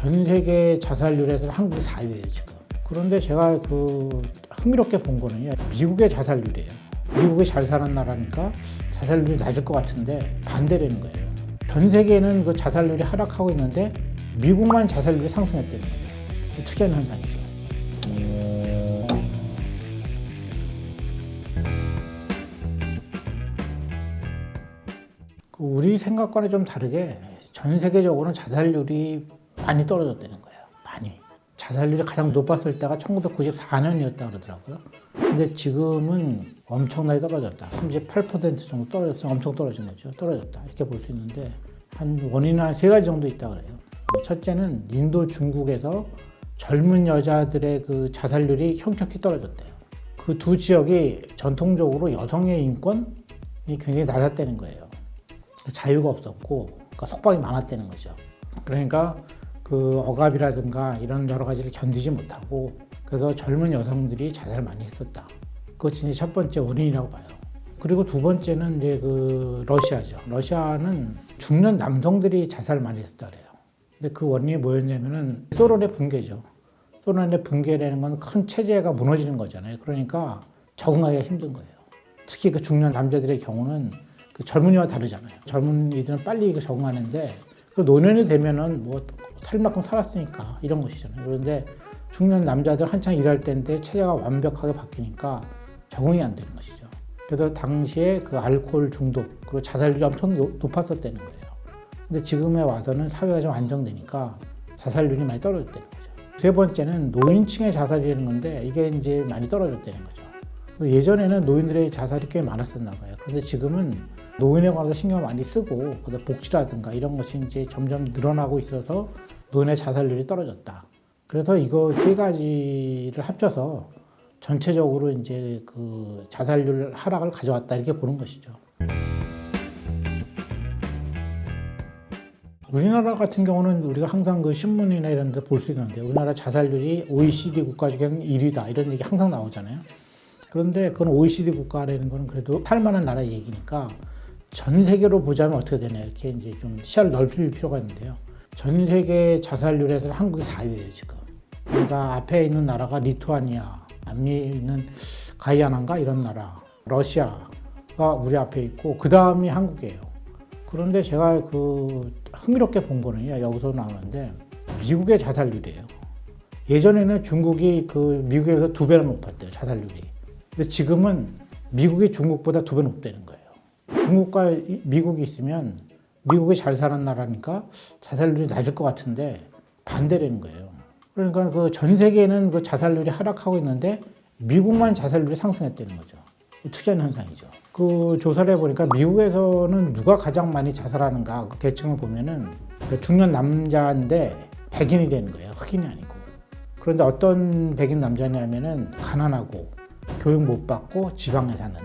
전 세계 자살률에서 한국이 4위예요 지금. 그런데 제가 흥미롭게 본 거는요, 미국의 자살률이에요. 미국이 잘 사는 나라니까 자살률이 낮을 것 같은데 반대라는 거예요. 전 세계는 그 자살률이 하락하고 있는데 미국만 자살률이 상승했다는 거죠. 특이한 현상이죠. 우리 생각과는 좀 다르게 전 세계적으로는 자살률이 많이 떨어졌다는 거예요. 많이. 자살률이 가장 높았을 때가 1994년이었다 그러더라고요. 근데 지금은 엄청나게 떨어졌다. 38% 정도 떨어졌어요. 엄청 떨어진 거죠. 떨어졌다. 이렇게 볼 수 있는데 원인은 한 3가지 정도 있다 그래요. 첫째는 인도, 중국에서 젊은 여자들의 그 자살률이 현격히 떨어졌대요. 그 두 지역이 전통적으로 여성의 인권이 굉장히 낮았다는 거예요. 자유가 없었고, 그러니까 속박이 많았다는 거죠. 그러니까 그 억압이라든가 이런 여러 가지를 견디지 못하고, 그래서 젊은 여성들이 자살을 많이 했었다. 그것이 이제 첫 번째 원인이라고 봐요. 그리고 두 번째는 이제 러시아죠. 러시아는 중년 남성들이 자살을 많이 했었다 그래요. 근데 그 원인이 뭐였냐면은 소련의 붕괴죠. 소련의 붕괴라는 건 큰 체제가 무너지는 거잖아요. 그러니까 적응하기가 힘든 거예요. 특히 그 중년 남자들의 경우는 그 젊은이와 다르잖아요. 젊은이들은 빨리 적응하는데 노년이 되면은 뭐 살 만큼 살았으니까 이런 것이잖아요. 그런데 중년 남자들 한창 일할 때인데 체제가 완벽하게 바뀌니까 적응이 안 되는 것이죠. 그래서 당시에 그 알코올 중독 그리고 자살률이 엄청 높았었다는 거예요. 근데 지금에 와서는 사회가 좀 안정되니까 자살률이 많이 떨어졌다는 거죠. 세 번째는 노인층의 자살이라는 건데 이게 이제 많이 떨어졌다는 거죠. 예전에는 노인들의 자살이 꽤 많았었나 봐요. 그런데 지금은 노인에 관해서 신경을 많이 쓰고 복지라든가 이런 것이 이제 점점 늘어나고 있어서 노인의 자살률이 떨어졌다. 그래서 이거 3가지를 합쳐서 전체적으로 이제 그 자살률 하락을 가져왔다 이렇게 보는 것이죠. 우리나라 같은 경우는 우리가 항상 그 신문이나 이런 데 볼 수 있는데 우리나라 자살률이 OECD 국가 중에는 1위다 이런 얘기 항상 나오잖아요. 그런데 그건 OECD 국가라는 거는 그래도 살만한 나라의 얘기니까 전 세계로 보자면 어떻게 되냐 이렇게 이제 좀 시야를 넓힐 필요가 있는데요. 전 세계 자살률에서 한국이 4위예요 지금. 그러니까 앞에 있는 나라가 리투아니아, 남미에 있는 가이아나인가 이런 나라, 러시아가 우리 앞에 있고 그 다음이 한국이에요. 그런데 제가 흥미롭게 본 거는요, 여기서 나오는데 미국의 자살률이에요. 예전에는 중국이 미국에 비해서 2배나 높았대요 자살률이. 근데 지금은 미국이 중국보다 2배 높다는 거예요. 중국과 미국이 있으면 미국이 잘 사는 나라니까 자살률이 낮을 것 같은데 반대라는 거예요. 그러니까 전 세계는 그 자살률이 하락하고 있는데 미국만 자살률이 상승했다는 거죠. 특이한 현상이죠. 그 조사를 해보니까 미국에서는 누가 가장 많이 자살하는가 그 계층을 보면은 중년 남자인데 백인이라는 거예요. 흑인이 아니고. 그런데 어떤 백인 남자냐면은 가난하고 교육 못 받고 지방에 사는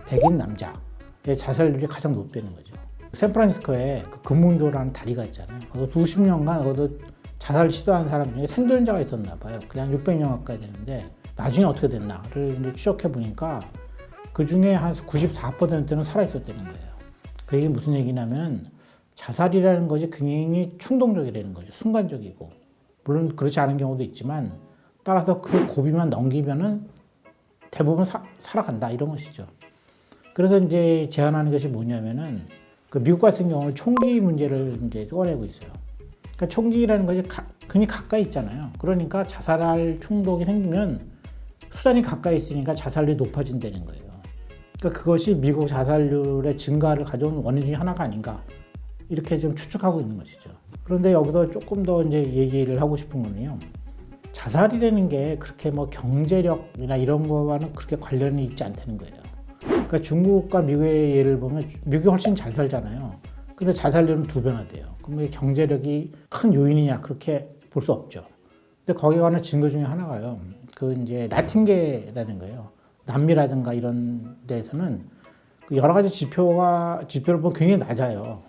백인 남자의 자살률이 가장 높다는 거죠. 샌프란시스코에 금문교라는 다리가 있잖아요. 거기서 수십 년간 거기서 자살 시도한 사람 중에 생존자가 있었나 봐요. 그냥 600명 가까이 되는데 나중에 어떻게 됐나를 이제 추적해 보니까 그 중에 한 94%는 살아있었다는 거예요. 그게 무슨 얘기냐면 자살이라는 것이 굉장히 충동적이라는 거죠. 순간적이고. 물론 그렇지 않은 경우도 있지만 따라서 그 고비만 넘기면은 대부분 살아간다 이런 것이죠. 그래서 이제 제안하는 것이 뭐냐면은 미국 같은 경우는 총기 문제를 이제 꺼내고 있어요. 그러니까 총기라는 것이 굉장히 가까이 있잖아요. 그러니까 자살할 충동이 생기면 수단이 가까이 있으니까 자살률이 높아진다는 거예요. 그러니까 그것이 미국 자살률의 증가를 가져온 원인 중에 하나가 아닌가 이렇게 좀 추측하고 있는 것이죠. 그런데 여기서 조금 더 이제 얘기를 하고 싶은 거는요. 자살이라는 게 그렇게 뭐 경제력이나 이런 거와는 그렇게 관련이 있지 않다는 거예요. 그러니까 중국과 미국의 예를 보면 미국이 훨씬 잘 살잖아요. 근데 자살률은 2배나 돼요. 그럼 경제력이 큰 요인이냐 그렇게 볼 수 없죠. 근데 거기에 관한 증거 중에 하나가요. 이제 라틴계라는 거예요. 남미라든가 이런 데에서는 여러 가지 지표를 보면 굉장히 낮아요.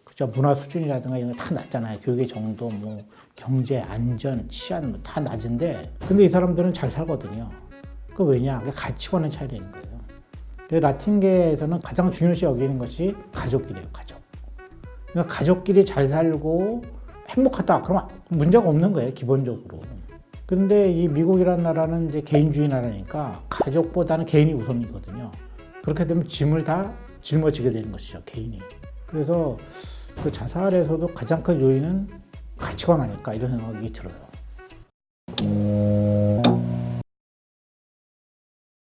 그죠? 문화 수준이라든가 이런 거 다 낮잖아요. 교육의 정도, 뭐 경제, 안전, 치안 뭐 다 낮은데, 근데 이 사람들은 잘 살거든요. 그 왜냐? 가치관의 차이라는 거예요. 라틴계에서는 가장 중요시 여기는 것이 가족이래요. 가족. 그러니까 가족끼리 잘 살고 행복하다. 그러면 문제가 없는 거예요, 기본적으로. 그런데 이 미국이라는 나라는 이제 개인주의 나라니까 가족보다는 개인이 우선이거든요. 그렇게 되면 짐을 다 짊어지게 되는 것이죠, 개인이. 그래서 그 자살에서도 가장 큰 요인은 가치관 아닐까 이런 생각이 들어요.